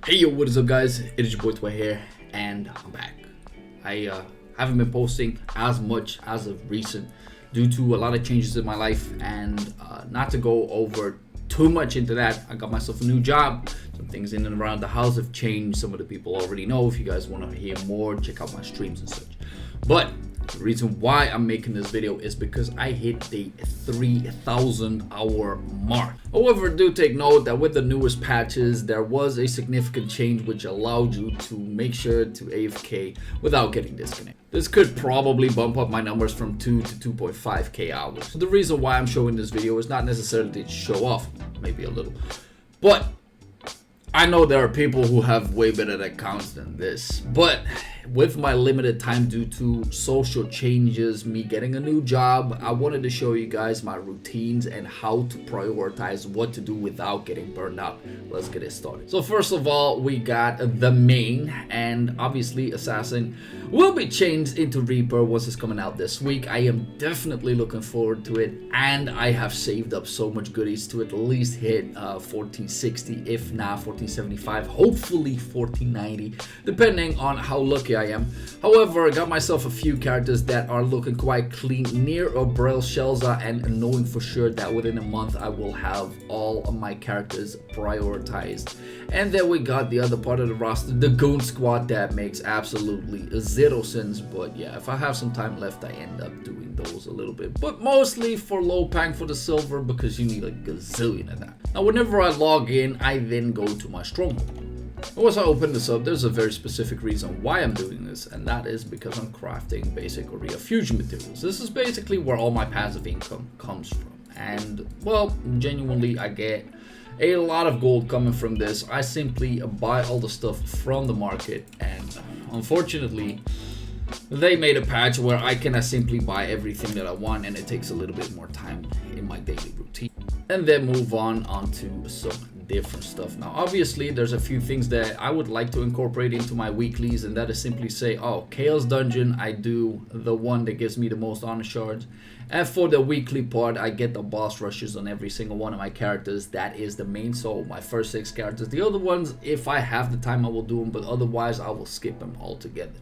Hey yo, what is up guys? It is your boy Twa here and I'm back. I haven't been posting as much as of recent due to a lot of changes in my life, and not to go over too much into that, I got myself a new job. Some things in and around the house have changed. Some of the people already know. If you guys want to hear more, check out my streams and such. But the reason why I'm making this video is because I hit the 3,000 hour mark. However, do take note that with the newest patches, there was a significant change which allowed you to make sure to AFK without getting disconnected. This could probably bump up my numbers from 2 to 2.5k hours. So the reason why I'm showing this video is not necessarily to show off, maybe a little, but I know there are people who have way better accounts than this, but with my limited time due to social changes, me getting a new job, I wanted to show you guys my routines and how to prioritize what to do without getting burned out. Let's get it started. So first of all, we got the main, and obviously Assassin will be changed into Reaper once it's coming out this week. I am definitely looking forward to it, and I have saved up so much goodies to at least hit 1460, if not 1475, hopefully 1490, depending on how lucky I am. However, I got myself a few characters that are looking quite clean near Brel Shelza, and knowing for sure that within a month I will have all of my characters prioritized. And then we got the other part of the roster, the Goon Squad, that makes absolutely zero sense. But yeah, if I have some time left, I end up doing those a little bit, but mostly for low pang for the silver, because you need a gazillion of that. Now whenever I log in, I then go to my stronghold. Once I open this up, there's a very specific reason why I'm doing this, and that is because I'm crafting basic Area fusion materials. This is basically where all my passive income comes from, and well, genuinely I get a lot of gold coming from this. I simply buy all the stuff from the market, and unfortunately they made a patch where I cannot simply buy everything that I want, and it takes a little bit more time in my daily routine. And then move on to some different stuff. Now obviously there's a few things that I would like to incorporate into my weeklies, and that is simply say, oh, Chaos Dungeon, I do the one that gives me the most honor shards, and for the weekly part I get the boss rushes on every single one of my characters. That is the main, so my first 6 characters. The other ones, if I have the time, I will do them, but otherwise I will skip them altogether.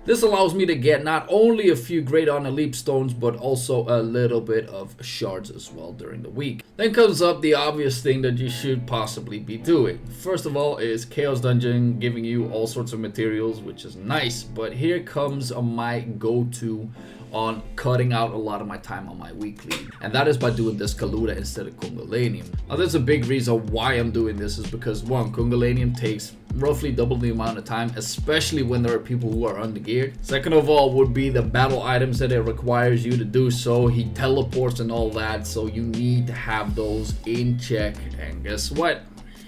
This allows me to get not only a few great honor leap stones, but also a little bit of shards as well during the week. Then comes up the obvious thing that you should possibly be doing. First of all is Chaos Dungeon giving you all sorts of materials, which is nice, but here comes my go-to on cutting out a lot of my time on my weekly, and that is by doing Descaluda instead of Kundalanium. Now there's a big reason why I'm doing this, is because one, Kundalanium takes roughly double the amount of time, especially when there are people who are undergeared. Second of all would be the battle items that it requires you to do, so he teleports and all that, so you need to have those in check. And guess what?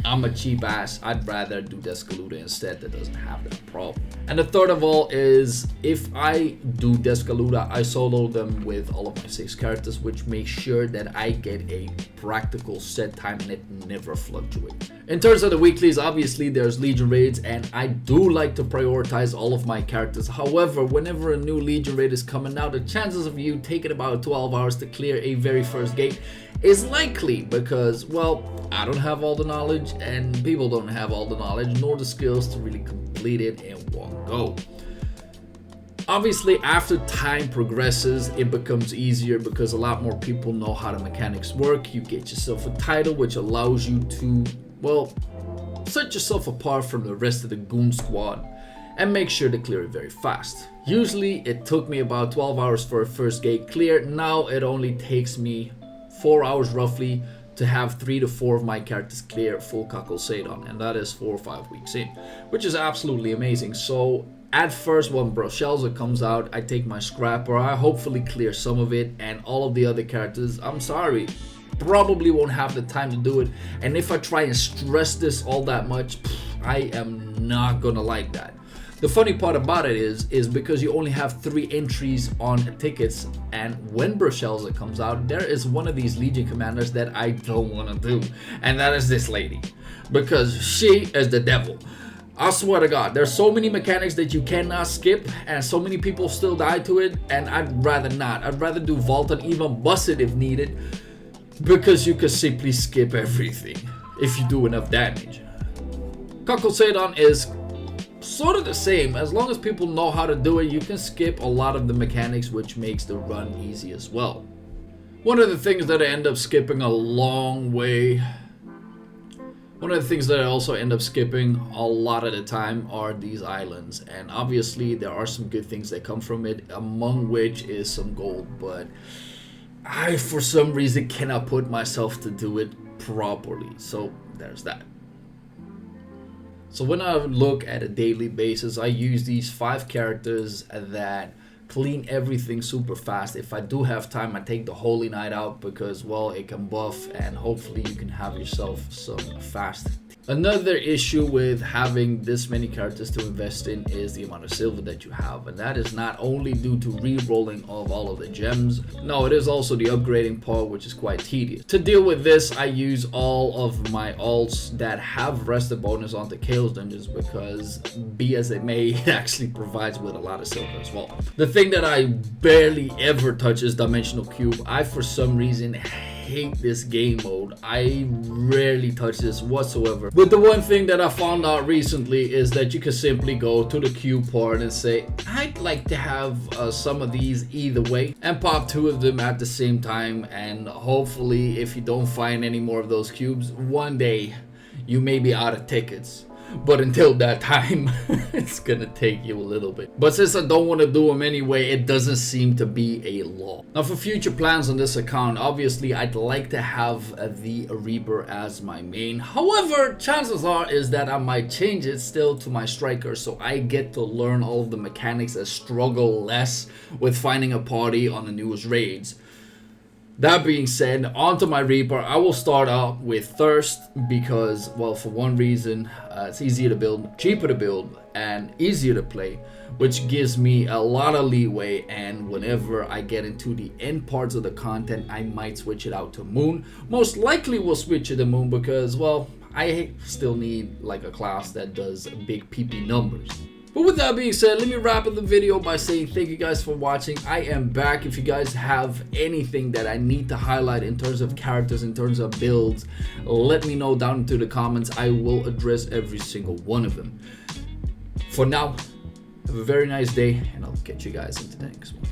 I'm a cheap ass. I'd rather do Descaluda instead. That doesn't have that problem. And the third of all is, if I do Descaluda, I solo them with all of my 6 characters, which makes sure that I get a practical set time and it never fluctuates. In terms of the weeklies, obviously there's Legion raids, and I do like to prioritize all of my characters. However, whenever a new Legion raid is coming out, the chances of you taking about 12 hours to clear a very first gate is likely, because, well, I don't have all the knowledge, and people don't have all the knowledge nor the skills to really complete it in one go. Obviously, after time progresses, it becomes easier because a lot more people know how the mechanics work. You get yourself a title which allows you to, well, set yourself apart from the rest of the Goon Squad and make sure to clear it very fast. Usually it took me about 12 hours for a first gate clear. Now it only takes me 4 hours roughly to have 3 to 4 of my characters clear full Kakul Sadon, and that is 4 or 5 weeks in, which is absolutely amazing. So at first, when Brel Shelza comes out, I take my scrapper, I hopefully clear some of it, and all of the other characters, I'm sorry, probably won't have the time to do it. And if I try and stress this all that much, I am not gonna like that. The funny part about it is because you only have 3 entries on tickets, and when Brel Shelza comes out, there is one of these Legion commanders that I don't want to do, and that is this lady, because she is the devil. I swear to God, there's so many mechanics that you cannot skip, and so many people still die to it, and I'd rather not. I'd rather do Vault and even bust it if needed, because you can simply skip everything if you do enough damage. Sedan is sort of the same. As long as people know how to do it, you can skip a lot of the mechanics, which makes the run easy as well. One of the things that I end up skipping a long way, one of the things that I also end up skipping a lot of the time are these islands. And obviously there are some good things that come from it, among which is some gold, but I for some reason cannot put myself to do it properly. So there's that. So when I look at a daily basis, I use these 5 characters that clean everything super fast. If I do have time, I take the Holy Knight out because, well, it can buff and hopefully you can have yourself some fast. Another issue with having this many characters to invest in is the amount of silver that you have, and that is not only due to re-rolling of all of the gems. No, it is also the upgrading part, which is quite tedious. To deal with this, I use all of my alts that have rested bonus onto Chaos Dungeons because, be as it may, it actually provides with a lot of silver as well. The thing that I barely ever touch is Dimensional Cube. I, for some reason, hate this game mode. I rarely touch this whatsoever. But the one thing that I found out recently is that you can simply go to the cube part and say, I'd like to have some of these either way, and pop 2 of them at the same time, and hopefully if you don't find any more of those cubes, one day you may be out of tickets. But until that time, it's gonna take you a little bit. But since I don't want to do them anyway, it doesn't seem to be a law. Now for future plans on this account, obviously I'd like to have the Reaper as my main. However, chances are is that I might change it still to my Striker, so I get to learn all of the mechanics and struggle less with finding a party on the newest raids. That being said, onto my Reaper, I will start out with Thirst because, well, for one reason, it's easier to build, cheaper to build, and easier to play, which gives me a lot of leeway. And whenever I get into the end parts of the content, I might switch it out to Moon. Most likely will switch it to Moon because, well, I still need like a class that does big PP numbers. But with that being said, let me wrap up the video by saying thank you guys for watching. I am back. If you guys have anything that I need to highlight in terms of characters, in terms of builds, let me know down into the comments. I will address every single one of them. For now, have a very nice day, and I'll catch you guys in the next one.